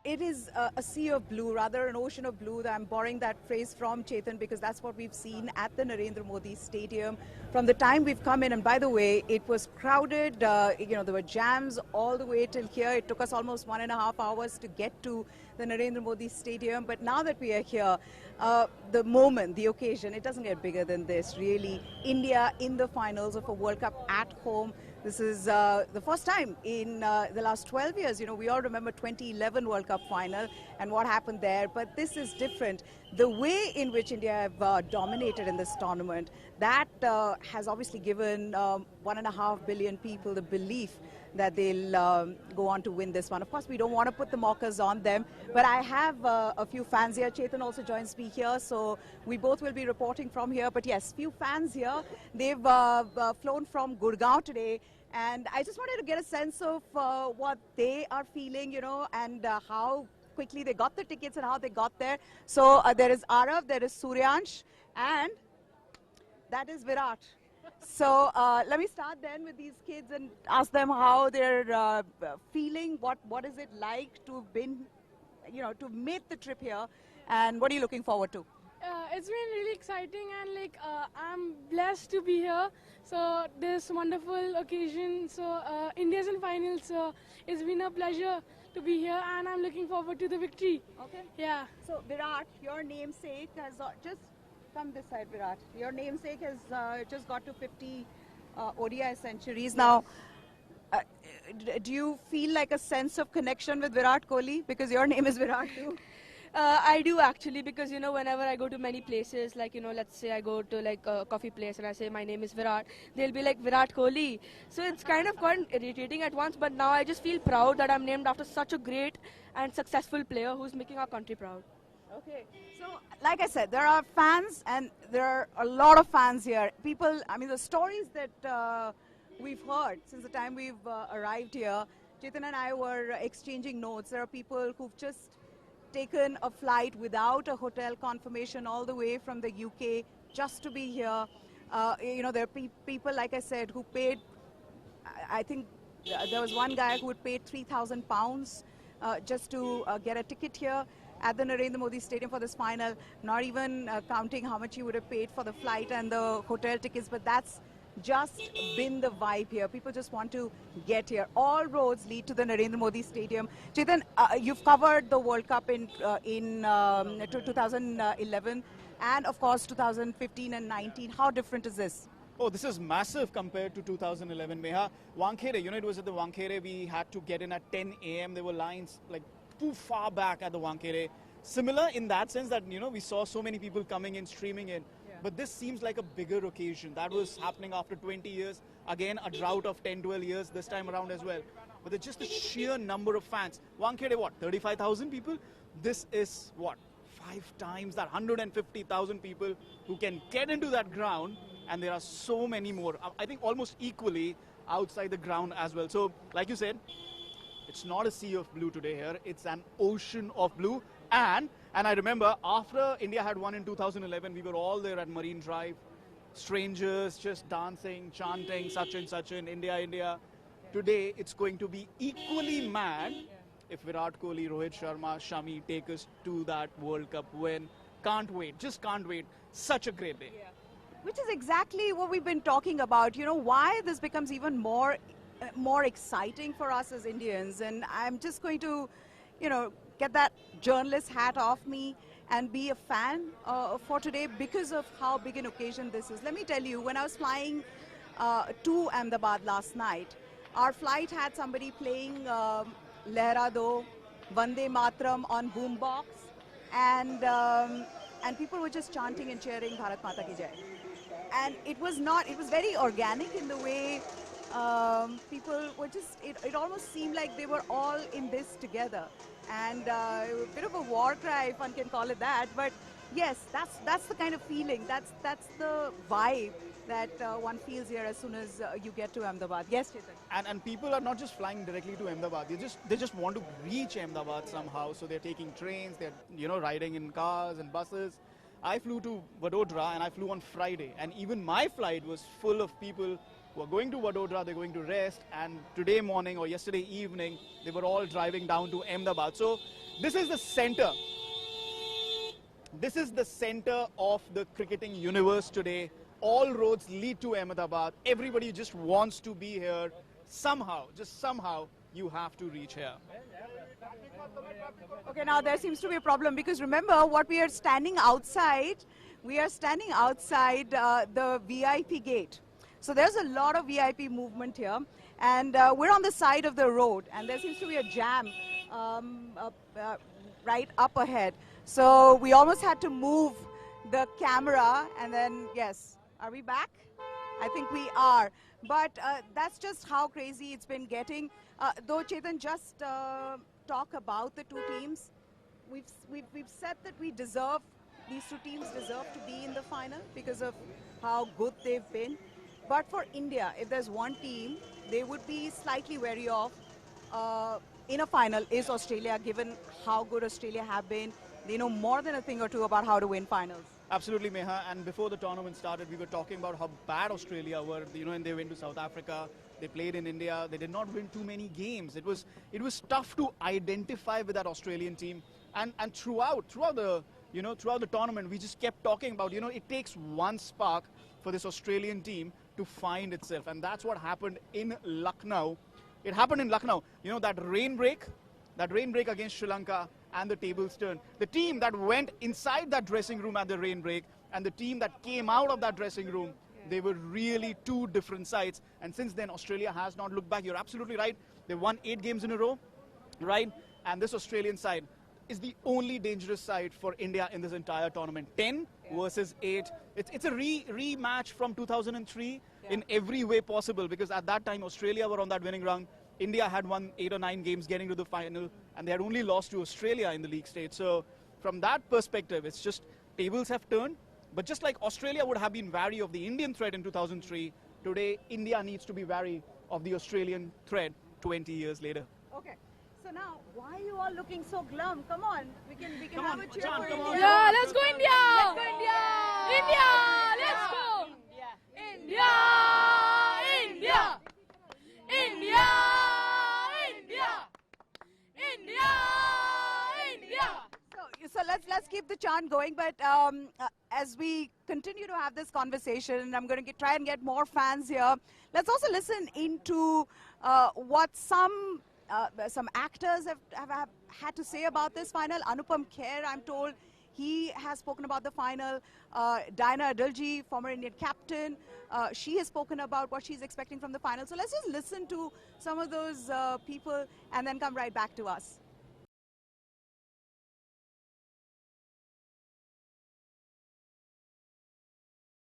It is a sea of blue, rather an ocean of blue. I'm borrowing that phrase from Chetan because that's what we've seen at the Narendra Modi Stadium from the time we've come in. And by the way, it was crowded. There were jams all the way till here. It took us almost 1.5 hours to get to the Narendra Modi Stadium. But now that we are here, the moment, the occasion, it doesn't get bigger than this, really. India in the finals of a World Cup at home. This is the first time in the last 12 years. We all remember 2011 World Cup final and what happened there. But this is different. The way in which India have dominated in this tournament, that has obviously given 1.5 billion people the belief that they'll go on to win this one. Of course, we don't want to put the mockers on them, but I have a few fans here. Chetan also joins me here, so we both will be reporting from here. But yes, few fans here. They've flown from Gurgaon today. And I just wanted to get a sense of what they are feeling, and how quickly they got the tickets and how they got there. So there is Arav, there is Suryansh, and that is Virat. So let me start then with these kids and ask them how they're feeling. What is it like to have been, to make the trip here, and what are you looking forward to? It's been really exciting, and I'm blessed to be here. So this wonderful occasion. So India's in finals. So it's been a pleasure to be here, and I'm looking forward to the victory. Okay. Yeah. So Virat, your namesake has just come this side. Virat, your namesake has just got to 50 ODI centuries. Now, do you feel like a sense of connection with Virat Kohli because your name is Virat too? I do actually, because whenever I go to many places, let's say I go to a coffee place and I say my name is Virat, they'll be like Virat Kohli. So it's kind of quite irritating at once, but now I just feel proud that I'm named after such a great and successful player who's making our country proud. Okay, so like I said, there are fans, and there are a lot of fans here. People, the stories that we've heard since the time we've arrived here, Chetan and I were exchanging notes. There are people who've just taken a flight without a hotel confirmation all the way from the UK just to be here. There are people, like I said, who paid, I think there was one guy who had paid £3,000 just to get a ticket here at the Narendra Modi Stadium for this final, not even counting how much he would have paid for the flight and the hotel tickets, but that's just been the vibe here. People just want to get here. All roads lead to the Narendra Modi Stadium. Chetan, you've covered the World Cup in 2011 and of course 2015 and 19. How different is this? Oh, this is massive compared to 2011, Meha. Wangkhere, it was at the Wangkhere. We had to get in at 10 a.m. There were lines too far back at the Wangkhere. Similar in that sense that, we saw so many people coming in, streaming in. But this seems like a bigger occasion. That was happening after 20 years. Again, a drought of 10, 12 years this time around as well. But it's just the sheer number of fans. Wangkhere, what, 35,000 people? This is, what, 5 times that, 150,000 people who can get into that ground. And there are so many more, I think almost equally outside the ground as well. So, like you said, it's not a sea of blue today here. It's an ocean of blue. And I remember after India had won in 2011, we were all there at Marine Drive. Strangers just dancing, chanting, Sachin, India, India. Today, it's going to be equally mad if Virat Kohli, Rohit Sharma, Shami take us to that World Cup win. Can't wait, just can't wait. Such a great day. Yeah. Which is exactly what we've been talking about. Why this becomes even more exciting for us as Indians. And I'm just going to, get that journalist hat off me and be a fan for today because of how big an occasion this is. Let me tell you, when I was flying to Ahmedabad last night, our flight had somebody playing Lehra Do, Vande Matram on boombox, and people were just chanting and cheering Bharat Mata Ki Jai. And it was very organic in the way people were just, it almost seemed like they were all in this together. And a bit of a war cry, if one can call it that. But yes, that's the kind of feeling, that's the vibe that one feels here as soon as you get to Ahmedabad. Yes, Chetan. And people are not just flying directly to Ahmedabad. They just want to reach Ahmedabad somehow. So they're taking trains, they're riding in cars and buses. I flew to Vadodara and I flew on Friday. And even my flight was full of people who are going to Vadodara, they're going to rest. And today morning or yesterday evening, they were all driving down to Ahmedabad. So This is the center. This is the center of the cricketing universe today. All roads lead to Ahmedabad. Everybody just wants to be here. Somehow, just somehow, you have to reach here. Okay, now there seems to be a problem because remember what we are standing outside. We are standing outside the VIP gate. So there's a lot of VIP movement here, and we're on the side of the road, and there seems to be a jam right up ahead. So we almost had to move the camera, and then yes, are we back? I think we are. But that's just how crazy it's been getting. Though Chetan, just talk about the two teams. We've said that these two teams deserve to be in the final because of how good they've been. But for India, if there's one team they would be slightly wary of in a final is Australia, given how good Australia have been. They know more than a thing or two about how to win finals. Absolutely, Meha. And before the tournament started, we were talking about how bad Australia were. And they went to South Africa. They played in India. They did not win too many games. It was tough to identify with that Australian team. And throughout the tournament, we just kept talking about it takes one spark for this Australian team to find itself, and that's what happened in Lucknow. It happened in Lucknow. That rain break against Sri Lanka, and the tables turned. The team that went inside that dressing room at the rain break and the team that came out of that dressing room, they were really two different sides. And since then, Australia has not looked back. You're absolutely right. They won 8 games in a row, right? And this Australian side is the only dangerous side for India in this entire tournament. 10 versus 8. It's a rematch from 2003 in every way possible, because at that time, Australia were on that winning run. India had won 8 or 9 games getting to the final, and they had only lost to Australia in the league stage. So from that perspective, it's just tables have turned. But just like Australia would have been wary of the Indian threat in 2003, today India needs to be wary of the Australian threat 20 years later. Okay. So now, why are you all looking so glum? Come on, we can have a cheer Chan, for come India. on. Yeah, let's go India! Let's go India! India! Let's go! India! India! India! India! India! India! So let's keep the chant going. But as we continue to have this conversation, I'm going to try and get more fans here. Let's also listen into what some actors have had to say about this final. Anupam Kher, I'm told, he has spoken about the final. Diana Adalji, former Indian captain, she has spoken about what she's expecting from the final. So let's just listen to some of those people and then come right back to us.